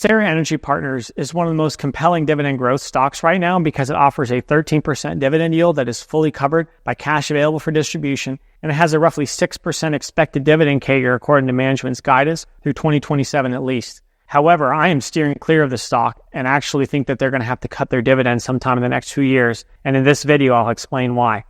NextEra Energy Partners is one of the most compelling dividend growth stocks right now because it offers a 13% dividend yield that is fully covered by cash available for distribution, and it has a roughly 6% expected dividend CAGR according to management's guidance through 2027 at least. However, I am steering clear of the stock and actually think that they're going to have to cut their dividends sometime in the next 2 years, and in this video I'll explain why.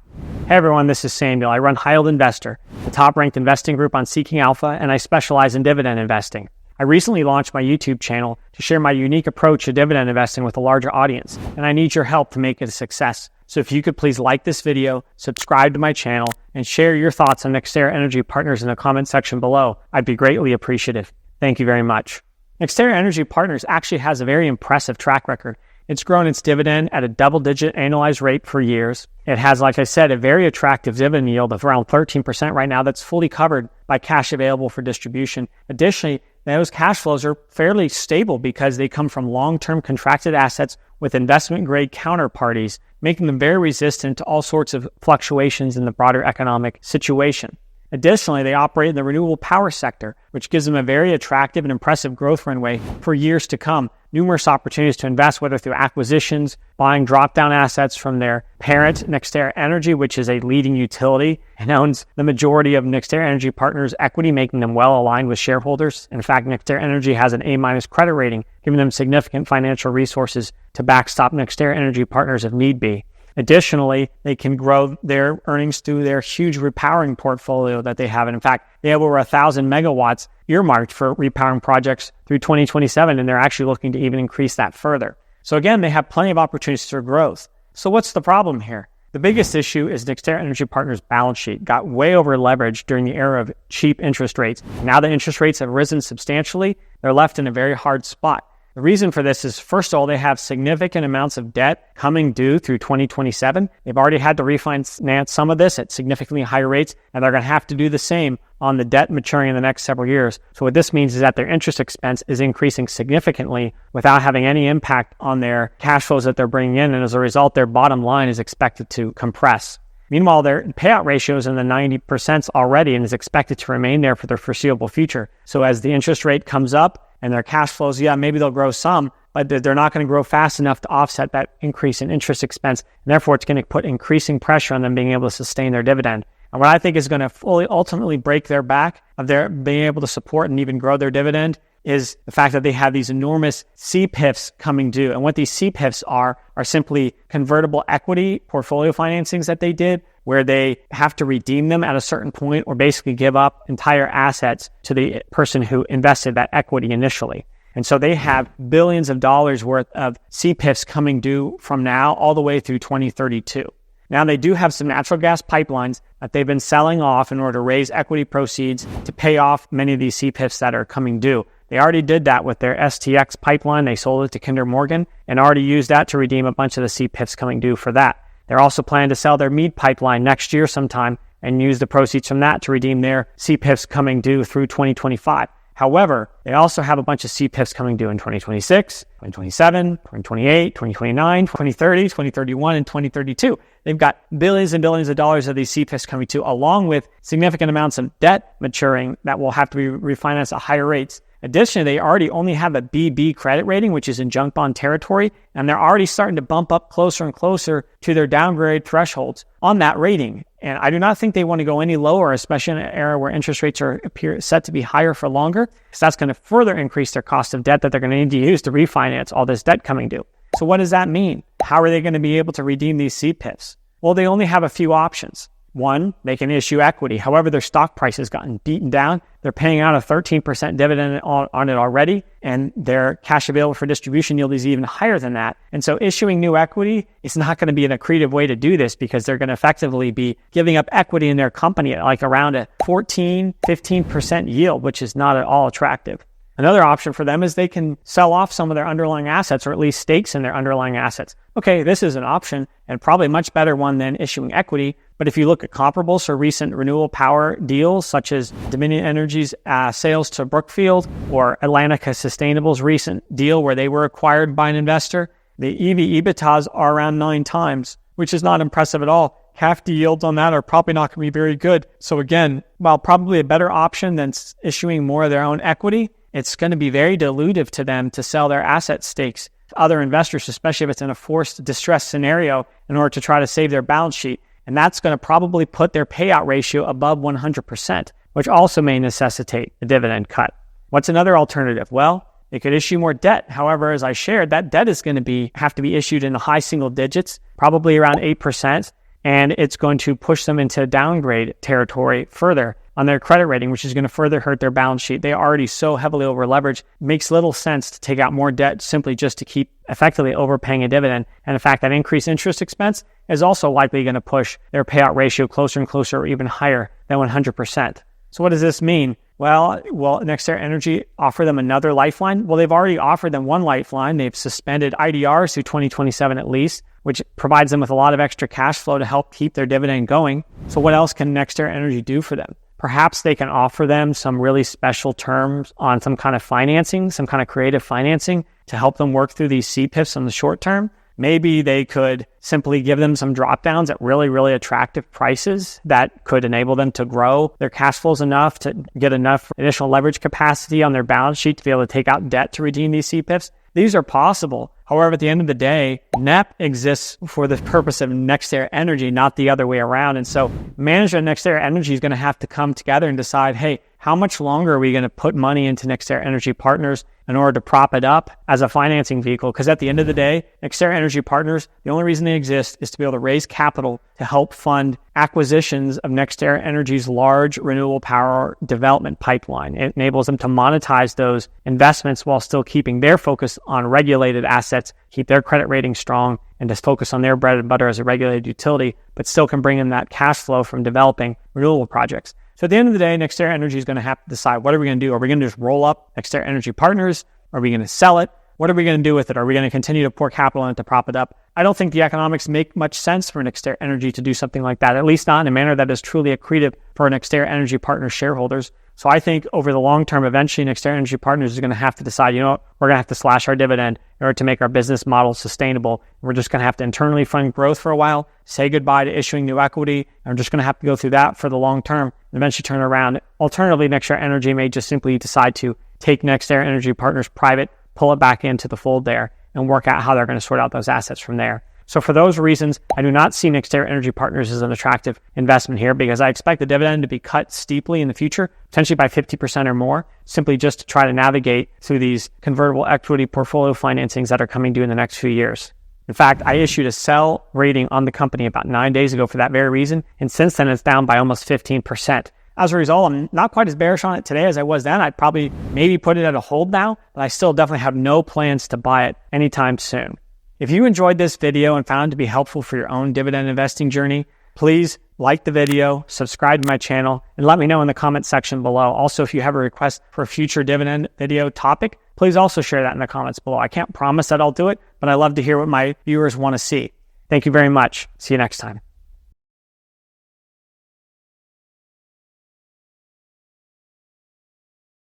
Hey everyone, this is Samuel. I run High Yield Investor, the top-ranked investing group on Seeking Alpha, and I specialize in dividend investing. I recently launched my YouTube channel to share my unique approach to dividend investing with a larger audience, and I need your help to make it a success. So if you could please like this video, subscribe to my channel, and share your thoughts on NextEra Energy Partners in the comment section below, I'd be greatly appreciative. Thank you very much. NextEra Energy Partners actually has a very impressive track record. It's grown its dividend at a double-digit annualized rate for years. It has, like I said, a very attractive dividend yield of around 13% right now that's fully covered by cash available for distribution. Additionally, those cash flows are fairly stable because they come from long-term contracted assets with investment-grade counterparties, making them very resistant to all sorts of fluctuations in the broader economic situation. Additionally, they operate in the renewable power sector, which gives them a very attractive and impressive growth runway for years to come. Numerous opportunities to invest, whether through acquisitions, buying drop-down assets from their parent, NextEra Energy, which is a leading utility and owns the majority of NextEra Energy Partners' equity, making them well aligned with shareholders. In fact, NextEra Energy has an A- credit rating, giving them significant financial resources to backstop NextEra Energy Partners if need be. Additionally, they can grow their earnings through their huge repowering portfolio that they have. And in fact, they have over 1,000 megawatts earmarked for repowering projects through 2027, and they're actually looking to even increase that further. So again, they have plenty of opportunities for growth. So what's the problem here? The biggest issue is NextEra Energy Partners' balance sheet got way over leveraged during the era of cheap interest rates. Now that interest rates have risen substantially, they're left in a very hard spot. The reason for this is, first of all, they have significant amounts of debt coming due through 2027. They've already had to refinance some of this at significantly higher rates, and they're going to have to do the same on the debt maturing in the next several years. So what this means is that their interest expense is increasing significantly without having any impact on their cash flows that they're bringing in, and as a result, their bottom line is expected to compress. Meanwhile, their payout ratio is in the 90% already and is expected to remain there for the foreseeable future. So as the interest rate comes up, and their cash flows, maybe they'll grow some, but they're not going to grow fast enough to offset that increase in interest expense. And therefore, it's going to put increasing pressure on them being able to sustain their dividend. And what I think is going to ultimately break their back of their being able to support and even grow their dividend is the fact that they have these enormous CPIFs coming due. And what these CPIFs are simply convertible equity portfolio financings that they did, where they have to redeem them at a certain point or basically give up entire assets to the person who invested that equity initially. And so they have billions of dollars worth of CPIFs coming due from now all the way through 2032. Now, they do have some natural gas pipelines that they've been selling off in order to raise equity proceeds to pay off many of these CPIFs that are coming due. They already did that with their STX pipeline. They sold it to Kinder Morgan and already used that to redeem a bunch of the CPIFs coming due for that. They're also planning to sell their Mead pipeline next year sometime and use the proceeds from that to redeem their CPIFs coming due through 2025. However, they also have a bunch of CPIFs coming due in 2026, 2027, 2028, 2029, 2030, 2031, and 2032. They've got billions and billions of dollars of these CPIFs coming due, along with significant amounts of debt maturing that will have to be refinanced at higher rates. Additionally, they already only have a BB credit rating, which is in junk bond territory, and they're already starting to bump up closer and closer to their downgrade thresholds on that rating. And I do not think they want to go any lower, especially in an era where interest rates appear set to be higher for longer, because that's going to further increase their cost of debt that they're going to need to use to refinance all this debt coming due. So what does that mean? How are they going to be able to redeem these CPIFs? Well, they only have a few options. One, they can issue equity. However, their stock price has gotten beaten down. They're paying out a 13% dividend on it already, and their cash available for distribution yield is even higher than that. And so issuing new equity is not going to be an accretive way to do this because they're going to effectively be giving up equity in their company at like around a 15% yield, which is not at all attractive. Another option for them is they can sell off some of their underlying assets or at least stakes in their underlying assets. Okay, this is an option and probably a much better one than issuing equity. But if you look at comparables for recent renewable power deals, such as Dominion Energy's sales to Brookfield or Atlantica Sustainable's recent deal where they were acquired by an investor, the EV/EBITDAs are around 9 times, which is not impressive at all. Half the yields on that are probably not going to be very good. So again, while probably a better option than issuing more of their own equity, it's going to be very dilutive to them to sell their asset stakes to other investors, especially if it's in a forced distress scenario in order to try to save their balance sheet. And that's going to probably put their payout ratio above 100%, which also may necessitate a dividend cut. What's another alternative? Well, they could issue more debt. However, as I shared, that debt is going to have to be issued in the high single digits, probably around 8%, and it's going to push them into downgrade territory further on their credit rating, which is going to further hurt their balance sheet. They are already so heavily over leveraged. It makes little sense to take out more debt simply just to keep effectively overpaying a dividend. And in fact, that increased interest expense is also likely going to push their payout ratio closer and closer or even higher than 100%. So what does this mean? Well, NextEra Energy offer them another lifeline? Well, they've already offered them one lifeline. They've suspended IDRs through 2027 at least, which provides them with a lot of extra cash flow to help keep their dividend going. So what else can NextEra Energy do for them? Perhaps they can offer them some really special terms on some kind of financing, some kind of creative financing to help them work through these CPIFs in the short term. Maybe they could simply give them some drop downs at really, really attractive prices that could enable them to grow their cash flows enough to get enough additional leverage capacity on their balance sheet to be able to take out debt to redeem these CPIFs. These are possible. However, at the end of the day, NEP exists for the purpose of NextEra Energy, not the other way around. And so management of NextEra Energy is going to have to come together and decide, hey, how much longer are we going to put money into NextEra Energy Partners in order to prop it up as a financing vehicle? Because at the end of the day, NextEra Energy Partners, the only reason they exist is to be able to raise capital to help fund acquisitions of NextEra Energy's large renewable power development pipeline. It enables them to monetize those investments while still keeping their focus on regulated assets, keep their credit rating strong, and just focus on their bread and butter as a regulated utility, but still can bring in that cash flow from developing renewable projects. So at the end of the day, NextEra Energy is going to have to decide, what are we going to do? Are we going to just roll up NextEra Energy Partners? Are we going to sell it? What are we going to do with it? Are we going to continue to pour capital in it to prop it up? I don't think the economics make much sense for NextEra Energy to do something like that, at least not in a manner that is truly accretive for NextEra Energy Partners shareholders. So I think over the long term, eventually NextEra Energy Partners is going to have to decide, we're going to have to slash our dividend in order to make our business model sustainable. We're just going to have to internally fund growth for a while, say goodbye to issuing new equity, and we're just going to have to go through that for the long term and eventually turn around. Alternatively, NextEra Energy may just simply decide to take NextEra Energy Partners private, pull it back into the fold there, and work out how they're going to sort out those assets from there. So for those reasons, I do not see NextEra Energy Partners as an attractive investment here because I expect the dividend to be cut steeply in the future, potentially by 50% or more, simply just to try to navigate through these convertible equity portfolio financings that are coming due in the next few years. In fact, I issued a sell rating on the company about 9 days ago for that very reason, and since then it's down by almost 15%. As a result, I'm not quite as bearish on it today as I was then. I'd probably maybe put it at a hold now, but I still definitely have no plans to buy it anytime soon. If you enjoyed this video and found it to be helpful for your own dividend investing journey, please like the video, subscribe to my channel, and let me know in the comment section below. Also, if you have a request for a future dividend video topic, please also share that in the comments below. I can't promise that I'll do it, but I love to hear what my viewers want to see. Thank you very much. See you next time.